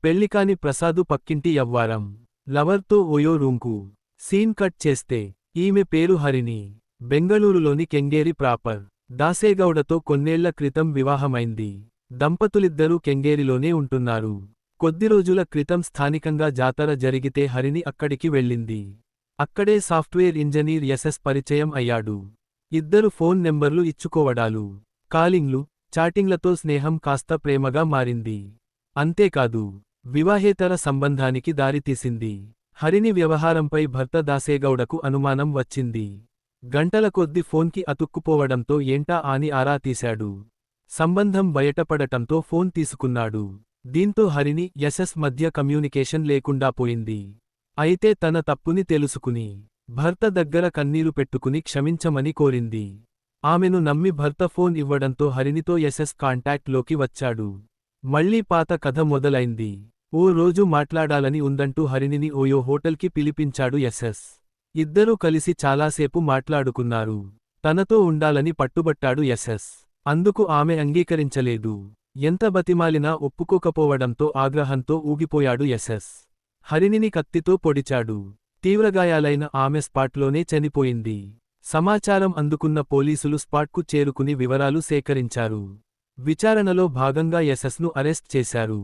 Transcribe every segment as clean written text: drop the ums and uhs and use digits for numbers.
పెళ్లికాని ప్రసాదు పక్కింటి యవ్వారం. లవర్తో OYO రూంకు. Scene cut చేస్తే ఈమె పేరు హరిణి. బెంగళూరులోని కెంగేరి ప్రాపర్. దాసేగౌడతో కొన్నేళ్ల క్రితం వివాహమైంది. దంపతులిద్దరూ కెంగేరిలోనే ఉంటున్నారు. కొద్ది రోజుల క్రితం స్థానికంగా జాతర జరిగితే హరిణి అక్కడికి వెళ్ళింది. అక్కడే సాఫ్ట్వేర్ ఇంజనీర్ యశస్ పరిచయం అయ్యాడు. ఇద్దరు ఫోన్ నెంబర్లు ఇచ్చుకోవడాలు, కాలింగ్లు, చాటింగ్లతో స్నేహం కాస్త ప్రేమగా మారింది. అంతేకాదు, వివాహేతర సంబంధానికి దారితీసింది. హరిణి వ్యవహారంపై భర్త దాసేగౌడకు అనుమానం వచ్చింది. గంటల కొద్ది ఫోన్కి అతుక్కుపోవడంతో ఏంటా అని ఆరా తీశాడు. సంబంధం బయటపడటంతో ఫోన్ తీసుకున్నాడు. దీంతో హరిణి, యశస్ మధ్య కమ్యూనికేషన్ లేకుండా పోయింది. అయితే తన తప్పుని తెలుసుకుని భర్త దగ్గర కన్నీరు పెట్టుకుని క్షమించమని కోరింది. ఆమెను నమ్మి భర్త ఫోన్ ఇవ్వడంతో హరిణితో యశస్ కాంటాక్ట్ లోకి వచ్చాడు. మళ్లీ పాత కథ మొదలైంది. ఓ రోజు మాట్లాడాలని ఉందంటూ హరిణిని ఓయో హోటల్కి పిలిపించాడు యశస్. ఇద్దరూ కలిసి చాలాసేపు మాట్లాడుకున్నారు. తనతో ఉండాలని పట్టుబట్టాడు యశస్. అందుకు ఆమె అంగీకరించలేదు. ఎంత బతిమాలినా ఒప్పుకోకపోవడంతో ఆగ్రహంతో ఊగిపోయాడు యశస్. హరిణిని కత్తితో పొడిచాడు. తీవ్రగాయాలైన ఆమె స్పాట్లోనే చనిపోయింది. సమాచారం అందుకున్న పోలీసులు స్పాట్కు చేరుకుని వివరాలు సేకరించారు. విచారణలో భాగంగా యశస్ను అరెస్ట్ చేశారు.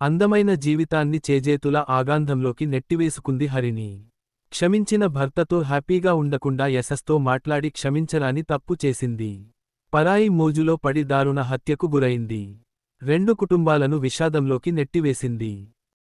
అందమైన జీవితాన్ని చేజేతులా ఆగాంధంలోకి నెట్టివేసుకుంది హరిణి. క్షమించిన భర్తతో హ్యాపీగా ఉండకుండా యశస్తో మాట్లాడి క్షమించరాని తప్పు చేసింది. పరాయి మోజులో పడి దారుణ హత్యకు గురైంది. రెండు కుటుంబాలను విషాదంలోకి నెట్టివేసింది.